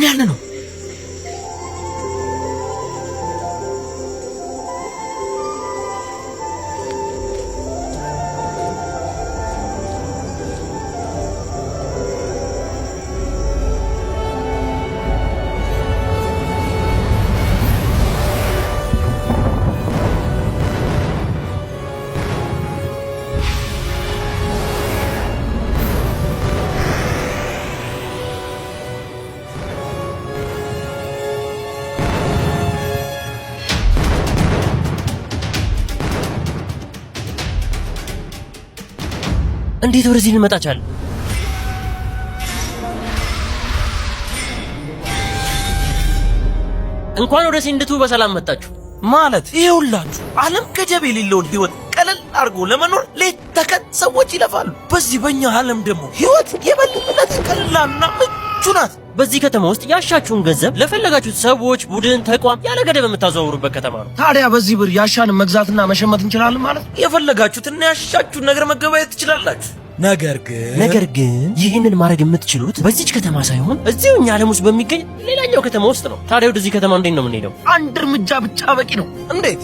ነው ያለነው? እንዴት ወደዚህ ልመጣ ቻለ? እንኳን ወደ ሲንድቱ በሰላም መጣችሁ። ማለት ይኸውላችሁ ዓለም ገደብ የሌለውን ህይወት ቀለል አድርጎ ለመኖር ሌት ተቀን ሰዎች ይለፋሉ። በዚህ በእኛ ዓለም ደግሞ ህይወት የበለጠ ቀላልና ምቹ ናት። በዚህ ከተማ ውስጥ ያሻችሁን ገንዘብ ለፈለጋችሁት ሰዎች፣ ቡድን፣ ተቋም ያለ ገደብ የምታዘዋውሩበት ከተማ ነው። ታዲያ በዚህ ብር ያሻንን መግዛትና መሸመት እንችላለን ማለት ነው። የፈለጋችሁትና ያሻችሁን ነገር መገበያየት ትችላላችሁ። ነገር ግን ይህንን ማድረግ የምትችሉት በዚች ከተማ ሳይሆን እዚሁ እኛ ዓለም ውስጥ በሚገኝ ሌላኛው ከተማ ውስጥ ነው። ታዲያ ወደዚህ ከተማ እንዴት ነው የምንሄደው? አንድ እርምጃ ብቻ በቂ ነው። እንዴት?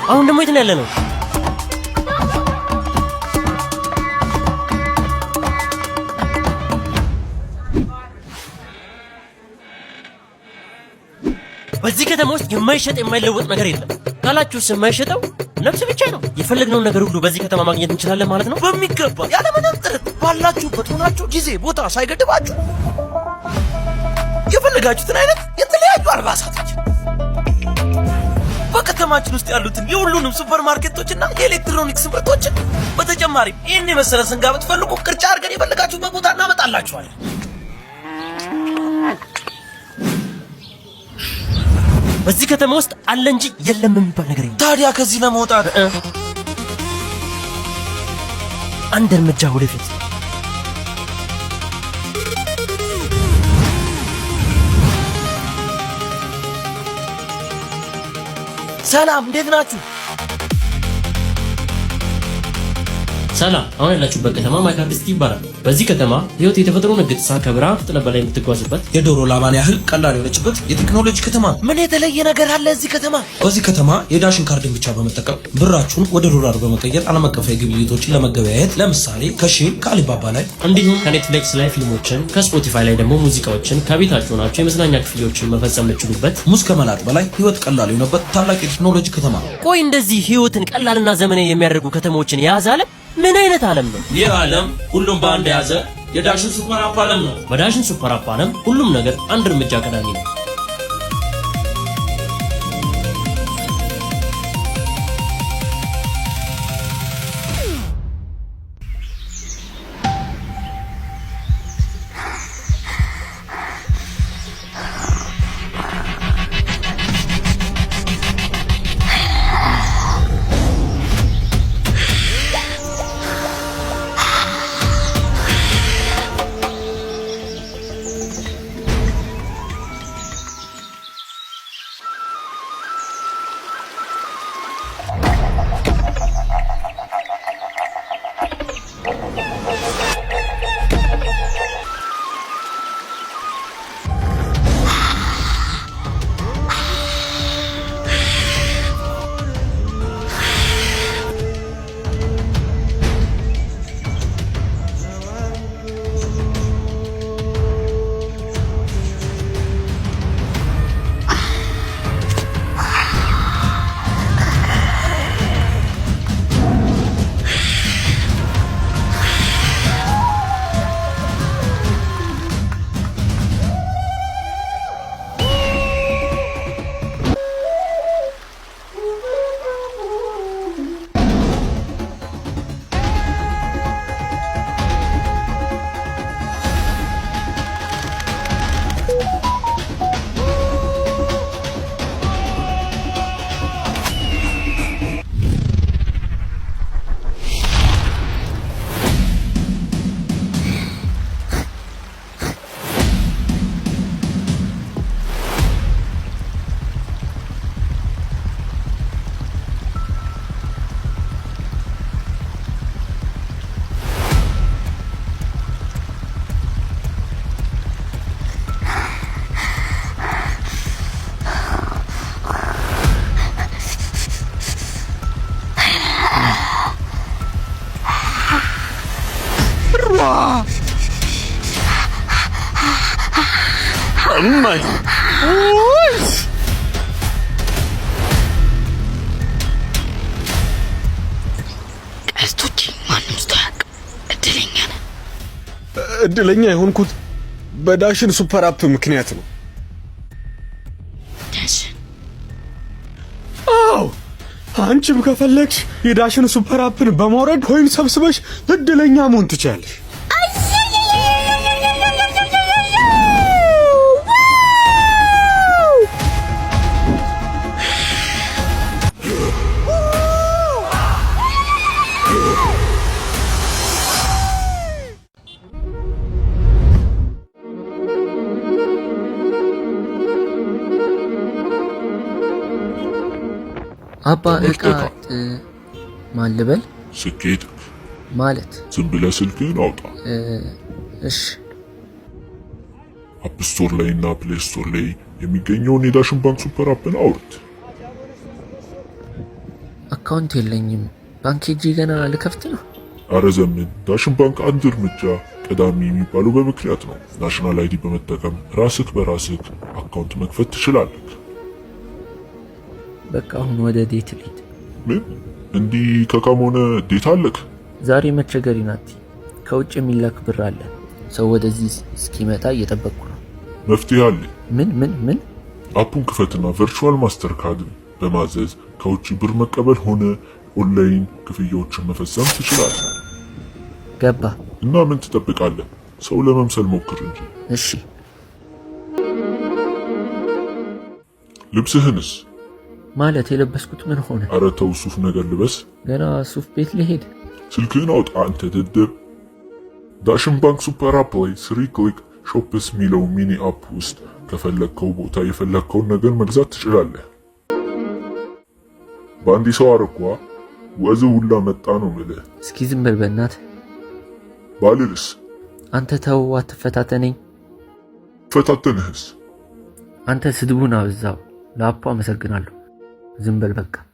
አሁን ደግሞ የት ነው ያለነው? በዚህ ከተማ ውስጥ የማይሸጥ የማይለወጥ ነገር የለም። ካላችሁስ የማይሸጠው ነፍስ ብቻ ነው። የፈለግነውን ነገር ሁሉ በዚህ ከተማ ማግኘት እንችላለን ማለት ነው። በሚገባ ያለምንም ጥረት ባላችሁበት ሆናችሁ ጊዜ ቦታ ሳይገድባችሁ የፈለጋችሁትን አይነት የተለያዩ አልባሳቶች በከተማችን ውስጥ ያሉትን የሁሉንም ሱፐርማርኬቶችና የኤሌክትሮኒክስ ምርቶችን በተጨማሪ ይህን የመሰለ ስንጋ ብትፈልጉ ቅርጫ አድርገን የፈለጋችሁበት ቦታ እናመጣላችኋለን። በዚህ ከተማ ውስጥ አለ እንጂ የለም የሚባል ነገር የለም። ታዲያ ከዚህ ለመውጣት አንድ እርምጃ ወደፊት። ሰላም፣ እንዴት ናችሁ? ሰላም። አሁን ያላችሁበት ከተማ ማይካድስቲ ይባላል። በዚህ ከተማ ህይወት የተፈጥሮ ንግድ ከብርሃን ፍጥነት በላይ የምትጓዝበት የዶሮ ላባን ያህል ቀላል የሆነችበት የቴክኖሎጂ ከተማ። ምን የተለየ ነገር አለ እዚህ ከተማ? በዚህ ከተማ የዳሽን ካርድን ብቻ በመጠቀም ብራችሁን ወደ ዶላር በመቀየር ዓለም አቀፋዊ ግብይቶችን ለመገበያየት ለምሳሌ ከሼን ከአሊባባ ላይ እንዲሁም ከኔትፍሊክስ ላይ ፊልሞችን፣ ከስፖቲፋይ ላይ ደግሞ ሙዚቃዎችን ከቤታችሁ ናችሁ የመዝናኛ ክፍያዎችን መፈጸም የምትችሉበት ሙዝ ከመላጥ በላይ ህይወት ቀላል የሆነበት ታላቅ የቴክኖሎጂ ከተማ ነው። ቆይ እንደዚህ ህይወትን ቀላልና ዘመናዊ የሚያደርጉ ከተሞችን የያዘ ዓለም ምን አይነት ዓለም ነው? ይህ ዓለም ሁሉም በአንድ የያዘ የዳሽን ሱፐር አፕ ዓለም ነው። በዳሽን ሱፐር አፕ ዓለም ሁሉም ነገር አንድ እርምጃ ቀዳሚ ነው። ቀስቶች ማንም ስታቅ እድለኛ ነህ። እድለኛ የሆንኩት በዳሽን ሱፐር አፕ ምክንያት ነው። ዳሽን? አዎ፣ አንቺም ከፈለግሽ የዳሽን ሱፐር አፕን በማውረድ ኮይን ሰብስበሽ እድለኛ መሆን ትችያለሽ። አባ እቃ ማን ልበል? ስኬት ማለት ዝም ብለህ ስልክህን አውጣ። እሺ። አፕ ስቶር ላይ እና ፕሌይ ስቶር ላይ የሚገኘውን የዳሽን ባንክ ሱፐር አፕን አውርድ። አካውንት የለኝም። ባንክ ሄጄ ገና ልከፍት ነው። አረ ዘመን፣ ዳሽን ባንክ አንድ እርምጃ ቀዳሚ የሚባለው በምክንያት ነው። ናሽናል አይዲ በመጠቀም ራስህ በራስህ አካውንት መክፈት ትችላለህ። በቃ አሁን ወደ ዴት ልሂድ። ምን እንዲህ ከካሞነ ዴት አለክ? ዛሬ መቸገሪ ናት። ከውጭ የሚላክ ብር አለ። ሰው ወደዚህ እስኪመጣ እየጠበቅኩ ነው። መፍትሄ አለ። ምን? አፑን ክፈትና ቨርቹዋል ማስተር ካርድ በማዘዝ ከውጭ ብር መቀበል ሆነ ኦንላይን ክፍያዎችን መፈጸም ትችላለህ። ገባ። እና ምን ትጠብቃለህ? ሰው ለመምሰል ሞክር እንጂ። እሺ። ልብስህንስ? ማለት የለበስኩት ምን ሆነ? አረ ተው፣ ሱፍ ነገር ልበስ። ገና ሱፍ ቤት ልሄድ። ስልክህን አውጣ አንተ ድድብ። ዳሽን ባንክ ሱፐር አፕ ላይ 3 ክሊክ ሾፕስ ሚለው ሚኒ አፕ ውስጥ ከፈለግከው ቦታ የፈለግከውን ነገር መግዛት ትችላለህ። በአንዲ ሰው አረኳ ወዝ ሁላ መጣ ነው ምልህ። እስኪ ዝም በል በእናትህ። ባልልስ? አንተ ተው፣ አትፈታተነኝ። ፈታተንህስ? አንተ ስድቡን አብዛው። ለአፑ አመሰግናለሁ። ዝም በል በቃ።